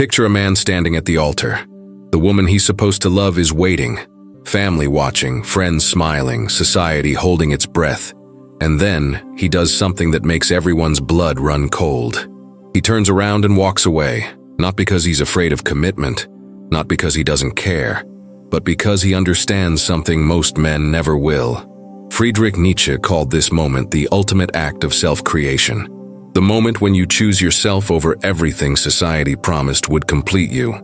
Picture a man standing at the altar. The woman he's supposed to love is waiting. Family watching, friends smiling, society holding its breath. And then, he does something that makes everyone's blood run cold. He turns around and walks away, not because he's afraid of commitment, not because he doesn't care, but because he understands something most men never will. Friedrich Nietzsche called this moment the ultimate act of self-creation. The moment when you choose yourself over everything society promised would complete you.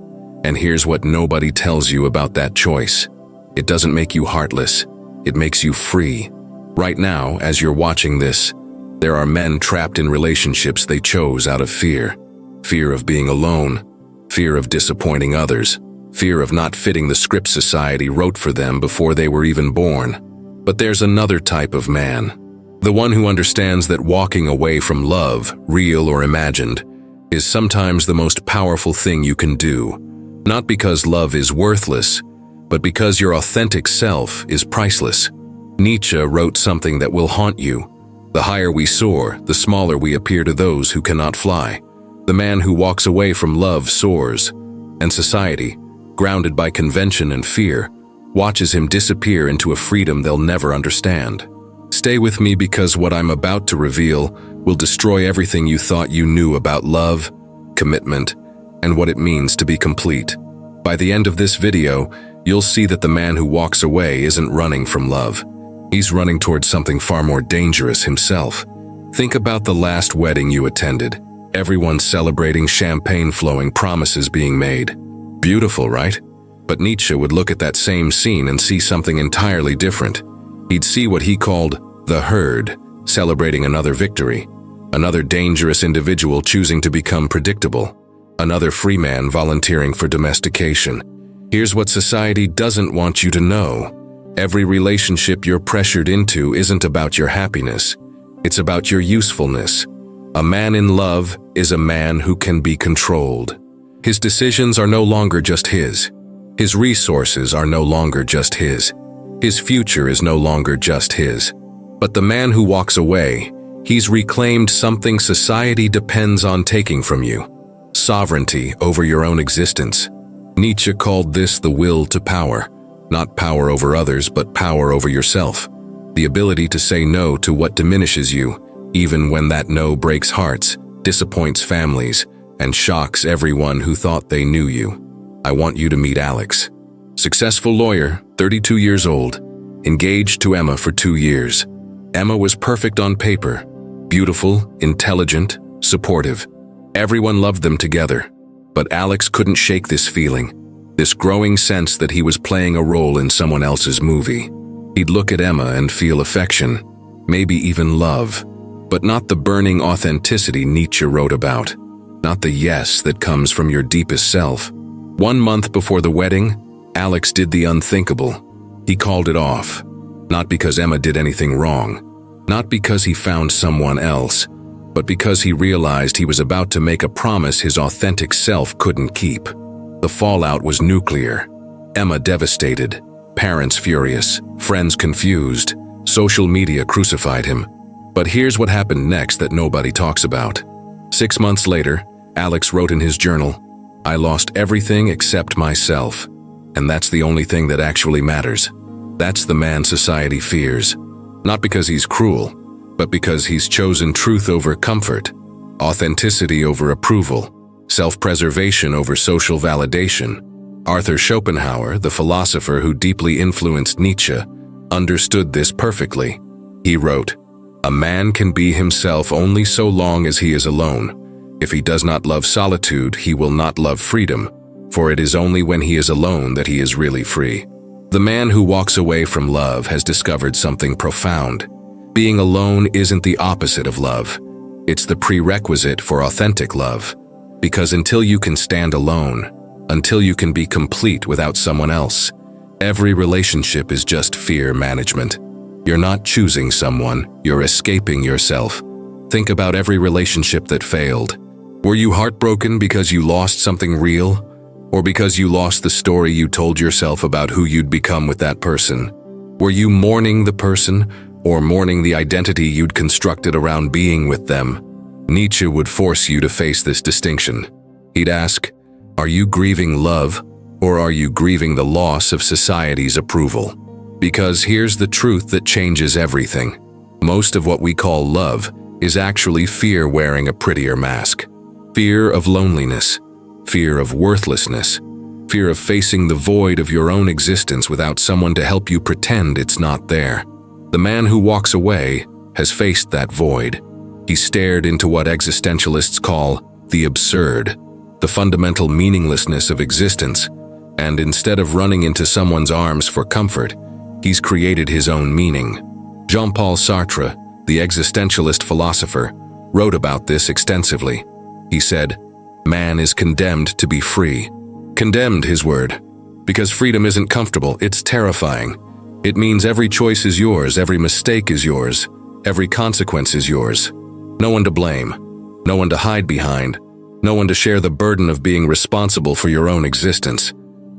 And here's what nobody tells you about that choice. It doesn't make you heartless. It makes you free. Right now, as you're watching this, there are men trapped in relationships they chose out of fear. Fear of being alone. Fear of disappointing others. Fear of not fitting the script society wrote for them before they were even born. But there's another type of man. The one who understands that walking away from love, real or imagined, is sometimes the most powerful thing you can do. Not because love is worthless, but because your authentic self is priceless. Nietzsche wrote something that will haunt you. The higher we soar, the smaller we appear to those who cannot fly. The man who walks away from love soars, and society, grounded by convention and fear, watches him disappear into a freedom they'll never understand. Stay with me because what I'm about to reveal will destroy everything you thought you knew about love, commitment, and what it means to be complete. By the end of this video, you'll see that the man who walks away isn't running from love. He's running towards something far more dangerous himself. Think about the last wedding you attended. Everyone celebrating, champagne flowing, promises being made. Beautiful, right? But Nietzsche would look at that same scene and see something entirely different. He'd see what he called the herd, celebrating another victory. Another dangerous individual choosing to become predictable. Another free man volunteering for domestication. Here's what society doesn't want you to know. Every relationship you're pressured into isn't about your happiness. It's about your usefulness. A man in love is a man who can be controlled. His decisions are no longer just his. His resources are no longer just his. His future is no longer just his. But the man who walks away, he's reclaimed something society depends on taking from you. Sovereignty over your own existence. Nietzsche called this the will to power. Not power over others, but power over yourself. The ability to say no to what diminishes you, even when that no breaks hearts, disappoints families, and shocks everyone who thought they knew you. I want you to meet Alex. Successful lawyer, 32 years old, engaged to Emma for 2 years. Emma was perfect on paper, beautiful, intelligent, supportive. Everyone loved them together, but Alex couldn't shake this feeling. This growing sense that he was playing a role in someone else's movie. He'd look at Emma and feel affection, maybe even love, but not the burning authenticity Nietzsche wrote about. Not the yes that comes from your deepest self. 1 month before the wedding, Alex did the unthinkable. He called it off. Not because Emma did anything wrong. Not because he found someone else, but because he realized he was about to make a promise his authentic self couldn't keep. The fallout was nuclear. Emma devastated, parents furious, friends confused, social media crucified him. But here's what happened next that nobody talks about. 6 months later, Alex wrote in his journal, "I lost everything except myself. And that's the only thing that actually matters." That's the man society fears. Not because he's cruel, but because he's chosen truth over comfort, authenticity over approval, self-preservation over social validation. Arthur Schopenhauer, the philosopher who deeply influenced Nietzsche, understood this perfectly. He wrote, "A man can be himself only so long as he is alone. If he does not love solitude, he will not love freedom, for it is only when he is alone that he is really free." The man who walks away from love has discovered something profound. Being alone isn't the opposite of love. It's the prerequisite for authentic love. Because until you can stand alone, until you can be complete without someone else, every relationship is just fear management. You're not choosing someone, you're escaping yourself. Think about every relationship that failed. Were you heartbroken because you lost something real? Or because you lost the story you told yourself about who you'd become with that person? Were you mourning the person, or mourning the identity you'd constructed around being with them? Nietzsche would force you to face this distinction. He'd ask, Are you grieving love, or are you grieving the loss of society's approval? Because here's the truth that changes everything. Most of what we call love is actually fear wearing a prettier mask. Fear of loneliness, fear of worthlessness, fear of facing the void of your own existence without someone to help you pretend it's not there. The man who walks away has faced that void. He stared into what existentialists call the absurd, the fundamental meaninglessness of existence, and instead of running into someone's arms for comfort, he's created his own meaning. Jean-Paul Sartre, the existentialist philosopher, wrote about this extensively. He said, "Man is condemned to be free." Condemned, his word. Because freedom isn't comfortable, it's terrifying. It means every choice is yours, every mistake is yours, every consequence is yours. No one to blame, no one to hide behind, no one to share the burden of being responsible for your own existence.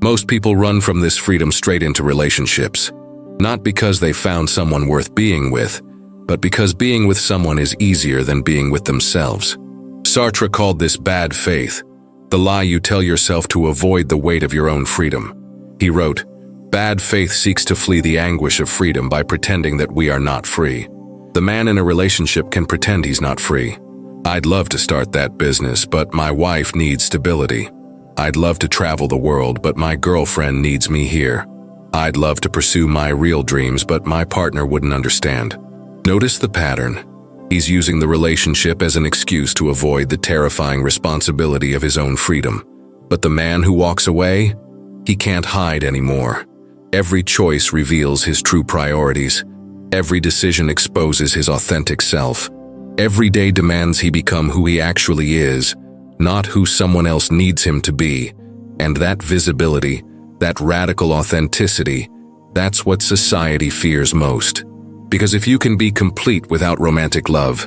Most people run from this freedom straight into relationships. Not because they found someone worth being with, but because being with someone is easier than being with themselves. Sartre called this bad faith, the lie you tell yourself to avoid the weight of your own freedom. He wrote, "Bad faith seeks to flee the anguish of freedom by pretending that we are not free." The man in a relationship can pretend he's not free. "I'd love to start that business, but my wife needs stability. I'd love to travel the world, but my girlfriend needs me here. I'd love to pursue my real dreams, but my partner wouldn't understand." Notice the pattern. He's using the relationship as an excuse to avoid the terrifying responsibility of his own freedom. But the man who walks away, he can't hide anymore. Every choice reveals his true priorities. Every decision exposes his authentic self. Every day demands he become who he actually is, not who someone else needs him to be. And that visibility, that radical authenticity, that's what society fears most. Because if you can be complete without romantic love,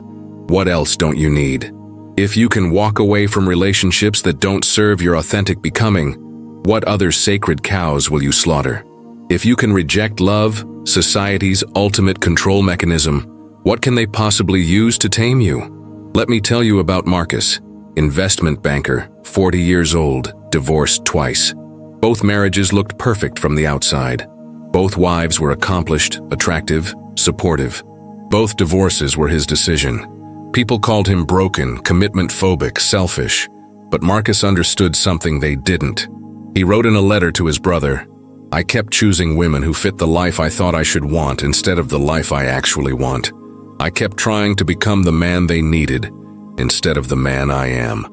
what else don't you need? If you can walk away from relationships that don't serve your authentic becoming, what other sacred cows will you slaughter? If you can reject love, society's ultimate control mechanism, what can they possibly use to tame you? Let me tell you about Marcus, investment banker, 40 years old, divorced twice. Both marriages looked perfect from the outside. Both wives were accomplished, attractive, supportive. Both divorces were his decision. People called him broken, commitment-phobic, selfish, but Marcus understood something they didn't. He wrote in a letter to his brother, "I kept choosing women who fit the life I thought I should want instead of the life I actually want. I kept trying to become the man they needed instead of the man I am."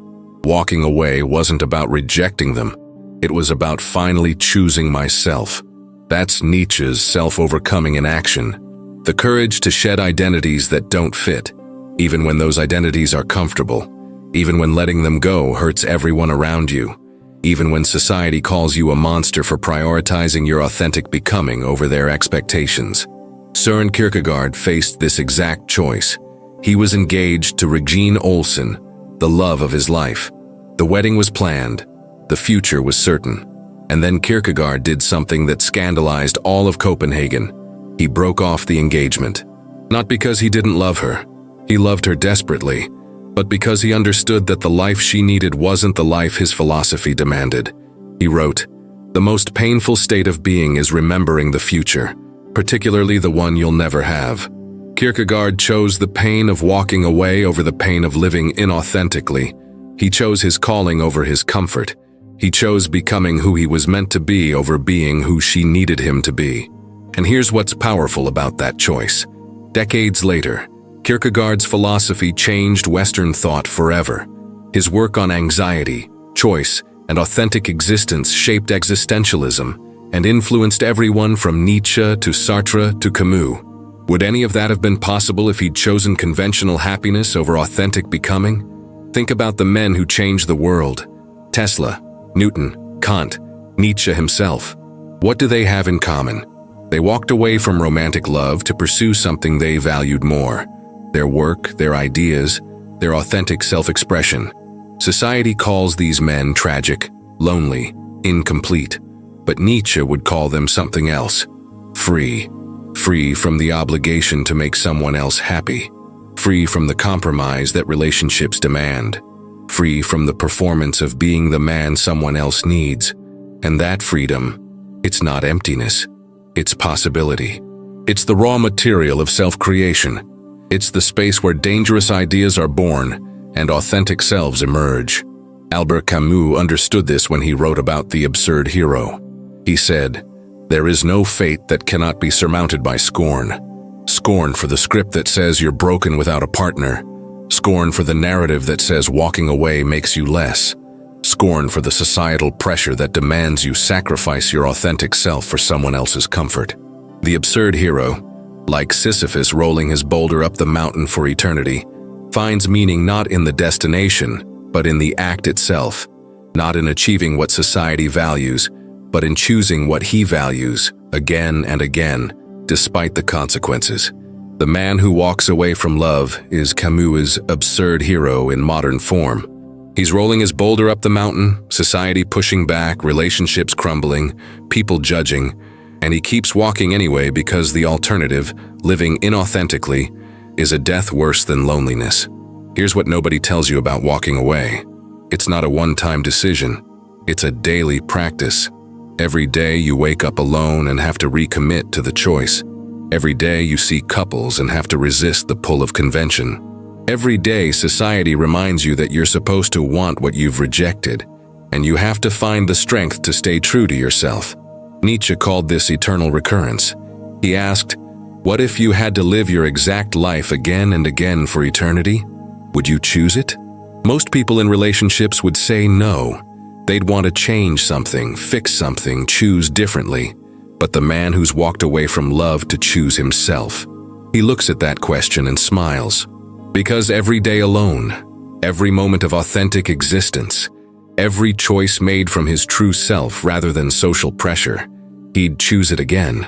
Walking away wasn't about rejecting them. It was about finally choosing myself. That's Nietzsche's self-overcoming in action. The courage to shed identities that don't fit, even when those identities are comfortable, even when letting them go hurts everyone around you, even when society calls you a monster for prioritizing your authentic becoming over their expectations. Søren Kierkegaard faced this exact choice. He was engaged to Regine Olsen, the love of his life. The wedding was planned, the future was certain. And then Kierkegaard did something that scandalized all of Copenhagen. He broke off the engagement. Not because he didn't love her. He loved her desperately. But because he understood that the life she needed wasn't the life his philosophy demanded. He wrote, "The most painful state of being is remembering the future, particularly the one you'll never have." Kierkegaard chose the pain of walking away over the pain of living inauthentically. He chose his calling over his comfort. He chose becoming who he was meant to be over being who she needed him to be. And here's what's powerful about that choice. Decades later, Kierkegaard's philosophy changed Western thought forever. His work on anxiety, choice, and authentic existence shaped existentialism and influenced everyone from Nietzsche to Sartre to Camus. Would any of that have been possible if he'd chosen conventional happiness over authentic becoming? Think about the men who changed the world. Tesla, Newton, Kant, Nietzsche himself. What do they have in common? They walked away from romantic love to pursue something they valued more. Their work, their ideas, their authentic self-expression. Society calls these men tragic, lonely, incomplete. But Nietzsche would call them something else. Free. Free from the obligation to make someone else happy. Free from the compromise that relationships demand. free from the performance of being the man someone else needs. And that freedom, it's not emptiness, it's possibility. It's the raw material of self-creation. It's the space where dangerous ideas are born and authentic selves emerge. Albert Camus understood this when he wrote about the absurd hero. He said, "There is no fate that cannot be surmounted by scorn. Scorn for the script that says you're broken without a partner. Scorn for the narrative that says walking away makes you less. Scorn for the societal pressure that demands you sacrifice your authentic self for someone else's comfort." The absurd hero, like Sisyphus rolling his boulder up the mountain for eternity, finds meaning not in the destination, but in the act itself, not in achieving what society values, but in choosing what he values again and again, despite the consequences. The man who walks away from love is Camus's absurd hero in modern form. He's rolling his boulder up the mountain, society pushing back, relationships crumbling, people judging, and he keeps walking anyway because the alternative, living inauthentically, is a death worse than loneliness. Here's what nobody tells you about walking away. It's not a one-time decision. It's a daily practice. Every day you wake up alone and have to recommit to the choice. Every day you see couples and have to resist the pull of convention. Every day society reminds you that you're supposed to want what you've rejected, and you have to find the strength to stay true to yourself. Nietzsche called this eternal recurrence. He asked, "What if you had to live your exact life again and again for eternity? Would you choose it?" Most people in relationships would say no. They'd want to change something, fix something, choose differently. But the man who's walked away from love to choose himself, he looks at that question and smiles. Because every day alone, every moment of authentic existence, every choice made from his true self rather than social pressure, he'd choose it again.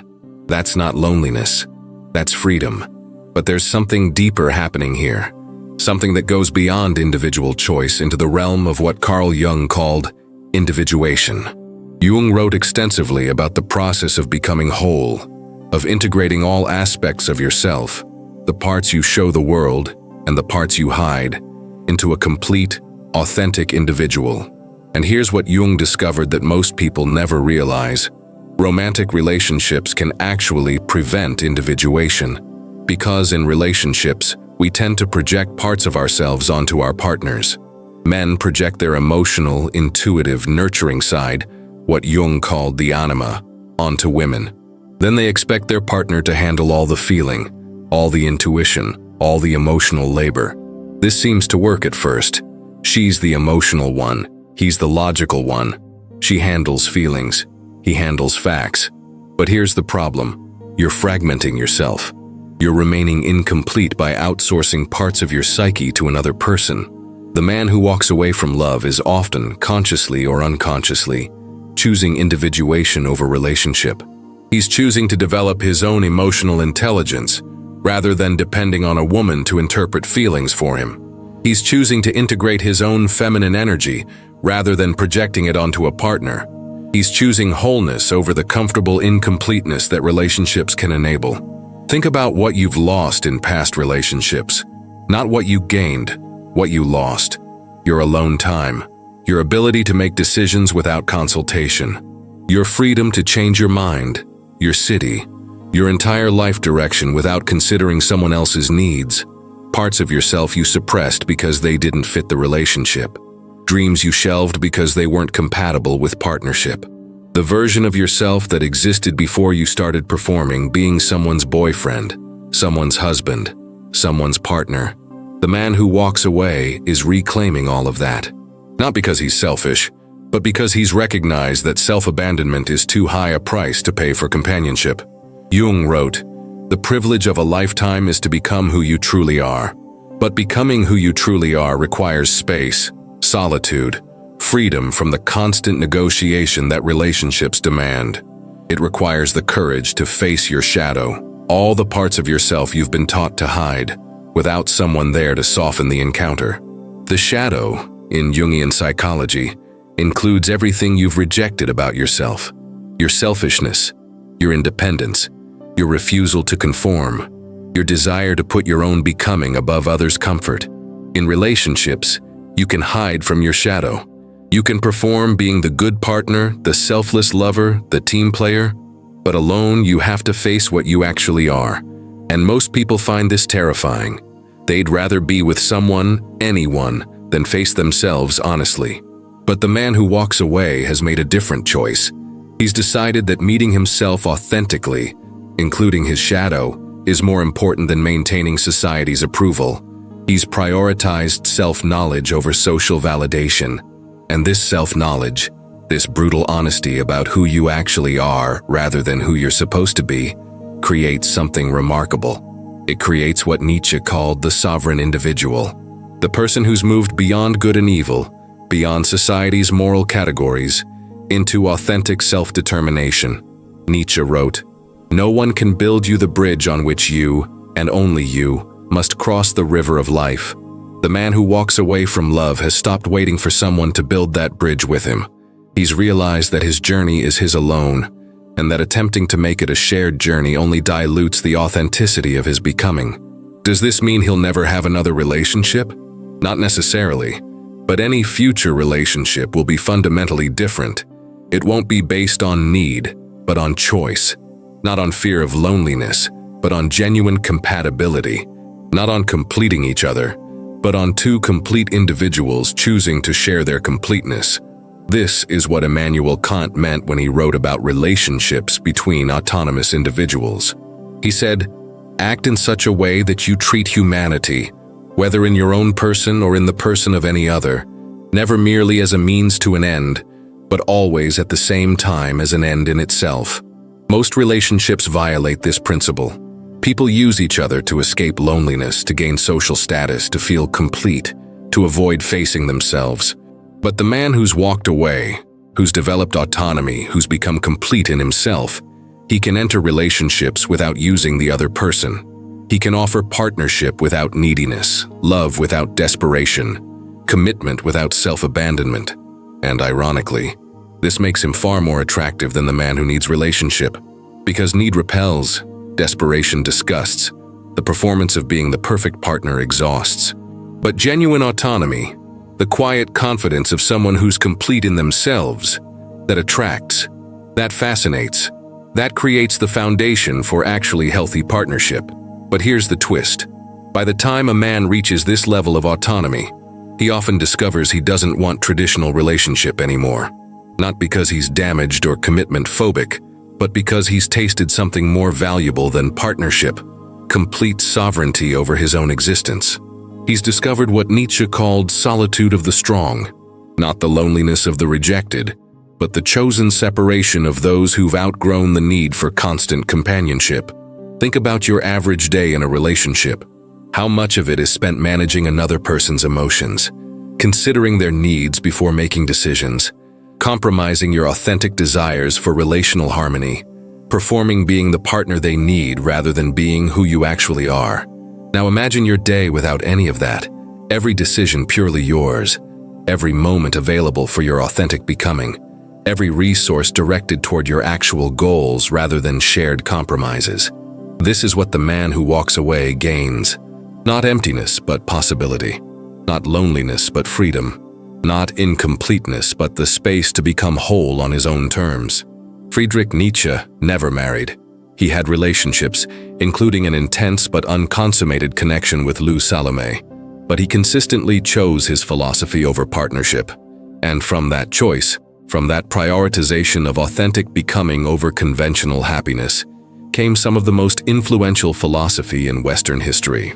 That's not loneliness. That's freedom. But there's something deeper happening here. Something that goes beyond individual choice into the realm of what Carl Jung called individuation. Jung wrote extensively about the process of becoming whole, of integrating all aspects of yourself, the parts you show the world and the parts you hide, into a complete, authentic individual. And here's what Jung discovered that most people never realize. Romantic relationships can actually prevent individuation. Because in relationships, we tend to project parts of ourselves onto our partners. Men project their emotional, intuitive, nurturing side, what Jung called the anima, onto women. Then they expect their partner to handle all the feeling, all the intuition, all the emotional labor. This seems to work at first. She's the emotional one, he's the logical one. She handles feelings, he handles facts. But here's the problem. You're fragmenting yourself. You're remaining incomplete by outsourcing parts of your psyche to another person. The man who walks away from love is often, consciously or unconsciously, choosing individuation over relationship. He's choosing to develop his own emotional intelligence, rather than depending on a woman to interpret feelings for him. He's choosing to integrate his own feminine energy, rather than projecting it onto a partner. He's choosing wholeness over the comfortable incompleteness that relationships can enable. Think about what you've lost in past relationships. Not what you gained, what you lost. Your alone time. Your ability to make decisions without consultation. Your freedom to change your mind, your city, your entire life direction without considering someone else's needs. Parts of yourself you suppressed because they didn't fit the relationship. Dreams you shelved because they weren't compatible with partnership. The version of yourself that existed before you started performing being someone's boyfriend, someone's husband, someone's partner. The man who walks away is reclaiming all of that. Not because he's selfish, but because he's recognized that self-abandonment is too high a price to pay for companionship. Jung wrote, "The privilege of a lifetime is to become who you truly are. But becoming who you truly are requires space, solitude, freedom from the constant negotiation that relationships demand. It requires the courage to face your shadow, all the parts of yourself you've been taught to hide, without someone there to soften the encounter. The shadow, in Jungian psychology, includes everything you've rejected about yourself. Your selfishness, your independence, your refusal to conform, your desire to put your own becoming above others' comfort. In relationships, You can hide from your shadow. You can perform being the good partner, the selfless lover, the team player, but alone you have to face what you actually are. And most people find this terrifying. They'd rather be with someone, anyone, than face themselves honestly. But the man who walks away has made a different choice. He's decided that meeting himself authentically, including his shadow, is more important than maintaining society's approval. He's prioritized self-knowledge over social validation. And this self-knowledge, this brutal honesty about who you actually are rather than who you're supposed to be, creates something remarkable. It creates what Nietzsche called the sovereign individual, the person who's moved beyond good and evil, beyond society's moral categories, into authentic self-determination. Nietzsche wrote, "No one can build you the bridge on which you, and only you, must cross the river of life." The man who walks away from love has stopped waiting for someone to build that bridge with him. He's realized that his journey is his alone, and that attempting to make it a shared journey only dilutes the authenticity of his becoming. Does this mean he'll never have another relationship? Not necessarily, but any future relationship will be fundamentally different. It won't be based on need, but on choice. Not on fear of loneliness, but on genuine compatibility. Not on completing each other, but on two complete individuals choosing to share their completeness. This is what Immanuel Kant meant when he wrote about relationships between autonomous individuals. He said, "Act in such a way that you treat humanity, whether in your own person or in the person of any other, never merely as a means to an end, but always at the same time as an end in itself." Most relationships violate this principle. People use each other to escape loneliness, to gain social status, to feel complete, to avoid facing themselves. But the man who's walked away, who's developed autonomy, who's become complete in himself, he can enter relationships without using the other person. He can offer partnership without neediness, love without desperation, commitment without self-abandonment. And ironically, this makes him far more attractive than the man who needs relationship, because need repels, desperation disgusts, the performance of being the perfect partner exhausts. But genuine autonomy, the quiet confidence of someone who's complete in themselves, that attracts, that fascinates, that creates the foundation for actually healthy partnership. But here's the twist. By the time a man reaches this level of autonomy, he often discovers he doesn't want traditional relationship anymore. Not because he's damaged or commitment phobic, but because he's tasted something more valuable than partnership, complete sovereignty over his own existence. He's discovered what Nietzsche called solitude of the strong, not the loneliness of the rejected, but the chosen separation of those who've outgrown the need for constant companionship. Think about your average day in a relationship. How much of it is spent managing another person's emotions, considering their needs before making decisions, compromising your authentic desires for relational harmony, performing being the partner they need rather than being who you actually are. Now imagine your day without any of that, every decision purely yours, every moment available for your authentic becoming, every resource directed toward your actual goals rather than shared compromises. This is what the man who walks away gains. Not emptiness, but possibility. Not loneliness, but freedom. Not incompleteness, but the space to become whole on his own terms. Friedrich Nietzsche never married. He had relationships, including an intense but unconsummated connection with Lou Salome, but he consistently chose his philosophy over partnership. And from that choice, from that prioritization of authentic becoming over conventional happiness, came some of the most influential philosophy in Western history.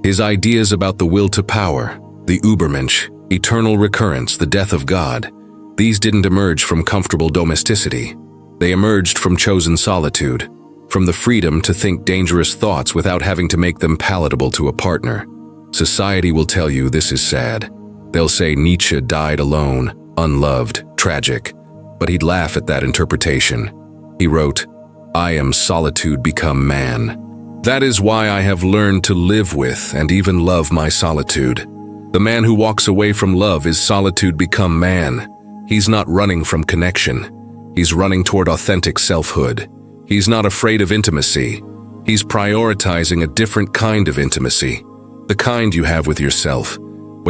His ideas about the will to power, the Übermensch, eternal recurrence, the death of God, these didn't emerge from comfortable domesticity. They emerged from chosen solitude, from the freedom to think dangerous thoughts without having to make them palatable to a partner. Society will tell you this is sad. They'll say Nietzsche died alone, unloved, tragic, but he'd laugh at that interpretation. He wrote, "I am solitude become man. That is why I have learned to live with and even love my solitude." The man who walks away from love is solitude become man. He's not running from connection. He's running toward authentic selfhood. He's not afraid of intimacy. He's prioritizing a different kind of intimacy, the kind you have with yourself,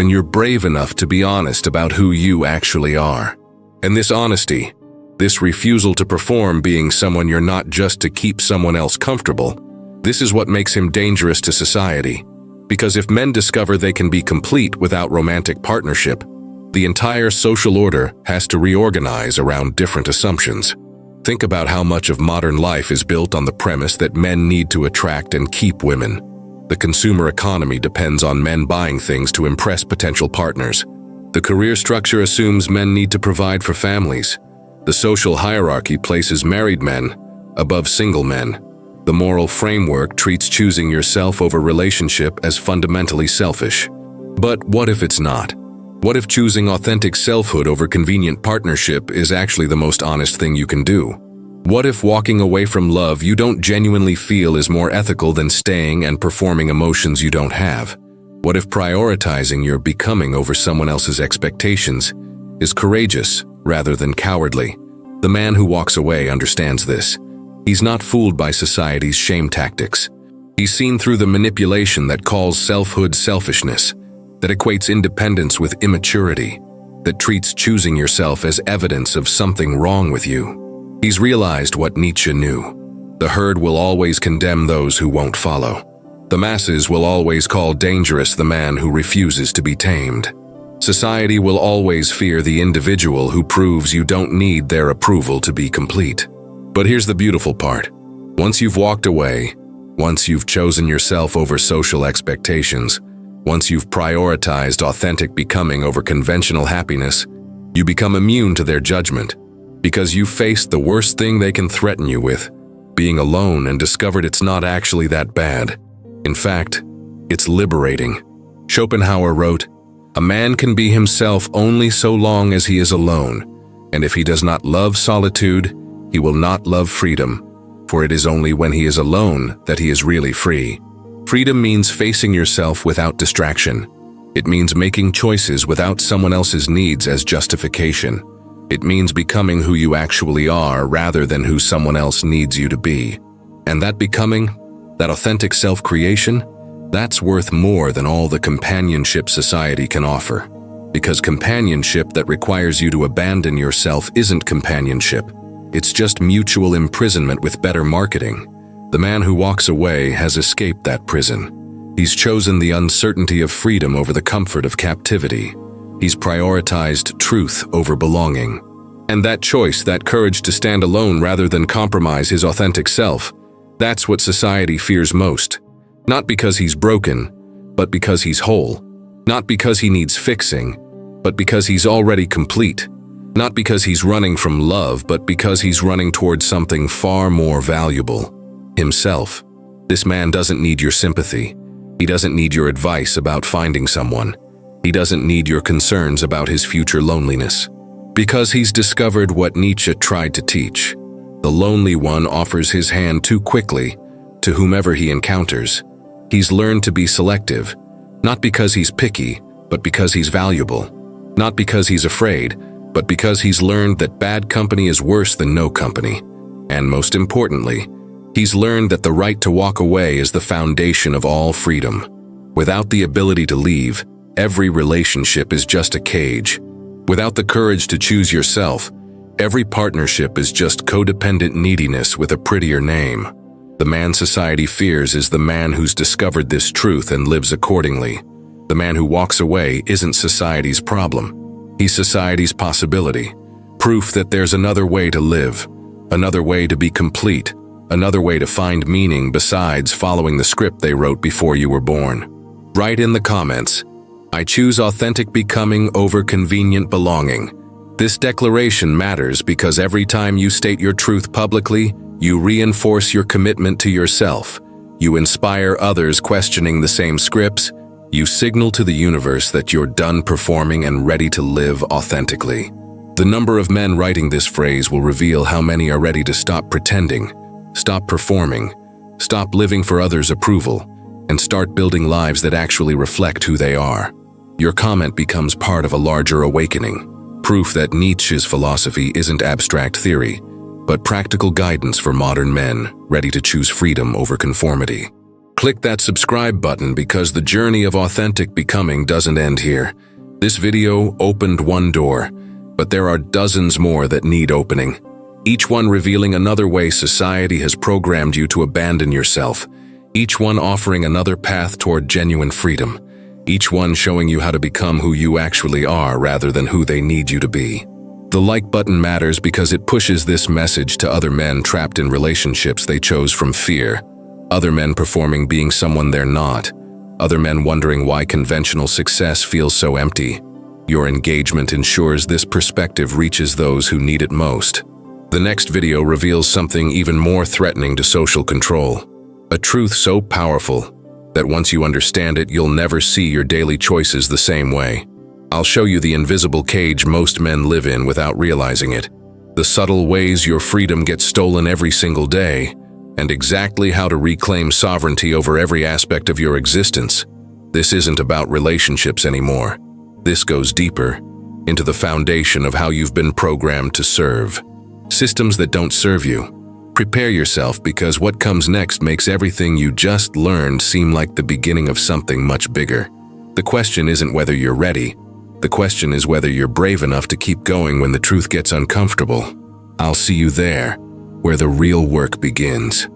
when you're brave enough to be honest about who you actually are. And this honesty, this refusal to perform being someone you're not just to keep someone else comfortable, this is what makes him dangerous to society. Because if men discover they can be complete without romantic partnership, the entire social order has to reorganize around different assumptions. Think about how much of modern life is built on the premise that men need to attract and keep women. The consumer economy depends on men buying things to impress potential partners. The career structure assumes men need to provide for families. The social hierarchy places married men above single men. The moral framework treats choosing yourself over relationship as fundamentally selfish. But what if it's not? What if choosing authentic selfhood over convenient partnership is actually the most honest thing you can do? What if walking away from love you don't genuinely feel is more ethical than staying and performing emotions you don't have? What if prioritizing your becoming over someone else's expectations is courageous rather than cowardly? The man who walks away understands this. He's not fooled by society's shame tactics. He's seen through the manipulation that calls selfhood selfishness, that equates independence with immaturity, that treats choosing yourself as evidence of something wrong with you. He's realized what Nietzsche knew. The herd will always condemn those who won't follow. The masses will always call dangerous the man who refuses to be tamed. Society will always fear the individual who proves you don't need their approval to be complete. But here's the beautiful part. Once you've walked away, once you've chosen yourself over social expectations, once you've prioritized authentic becoming over conventional happiness, you become immune to their judgment because you faced the worst thing they can threaten you with, being alone, and discovered it's not actually that bad. In fact, it's liberating. Schopenhauer wrote, "A man can be himself only so long as he is alone, and if he does not love solitude, he will not love freedom, for it is only when he is alone that he is really free." Freedom means facing yourself without distraction. It means making choices without someone else's needs as justification. It means becoming who you actually are rather than who someone else needs you to be. And that becoming, that authentic self-creation, that's worth more than all the companionship society can offer. Because companionship that requires you to abandon yourself isn't companionship. It's just mutual imprisonment with better marketing. The man who walks away has escaped that prison. He's chosen the uncertainty of freedom over the comfort of captivity. He's prioritized truth over belonging. And that choice, that courage to stand alone rather than compromise his authentic self, that's what society fears most. Not because he's broken, but because he's whole. Not because he needs fixing, but because he's already complete. Not because he's running from love, but because he's running towards something far more valuable. Himself. This man doesn't need your sympathy. He doesn't need your advice about finding someone. He doesn't need your concerns about his future loneliness. Because he's discovered what Nietzsche tried to teach. The lonely one offers his hand too quickly to whomever he encounters. He's learned to be selective, not because he's picky, but because he's valuable. Not because he's afraid, but because he's learned that bad company is worse than no company. And most importantly, he's learned that the right to walk away is the foundation of all freedom. Without the ability to leave, every relationship is just a cage. Without the courage to choose yourself, every partnership is just codependent neediness with a prettier name. The man society fears is the man who's discovered this truth and lives accordingly. The man who walks away isn't society's problem. He's society's possibility. Proof that there's another way to live, another way to be complete, another way to find meaning besides following the script they wrote before you were born. Write in the comments, "I choose authentic becoming over convenient belonging." This declaration matters because every time you state your truth publicly, you reinforce your commitment to yourself. You inspire others questioning the same scripts. You signal to the universe that you're done performing and ready to live authentically. The number of men writing this phrase will reveal how many are ready to stop pretending, stop performing, stop living for others' approval, and start building lives that actually reflect who they are. Your comment becomes part of a larger awakening, proof that Nietzsche's philosophy isn't abstract theory, but practical guidance for modern men ready to choose freedom over conformity. Click that subscribe button because the journey of authentic becoming doesn't end here. This video opened one door, but there are dozens more that need opening. Each one revealing another way society has programmed you to abandon yourself. Each one offering another path toward genuine freedom. Each one showing you how to become who you actually are rather than who they need you to be. The like button matters because it pushes this message to other men trapped in relationships they chose from fear. Other men performing being someone they're not. Other men wondering why conventional success feels so empty. Your engagement ensures this perspective reaches those who need it most. The next video reveals something even more threatening to social control. A truth so powerful that once you understand it, you'll never see your daily choices the same way. I'll show you the invisible cage most men live in without realizing it. The subtle ways your freedom gets stolen every single day, and exactly how to reclaim sovereignty over every aspect of your existence. This isn't about relationships anymore. This goes deeper, into the foundation of how you've been programmed to serve. Systems that don't serve you. Prepare yourself because what comes next makes everything you just learned seem like the beginning of something much bigger. The question isn't whether you're ready. The question is whether you're brave enough to keep going when the truth gets uncomfortable. I'll see you there, where the real work begins.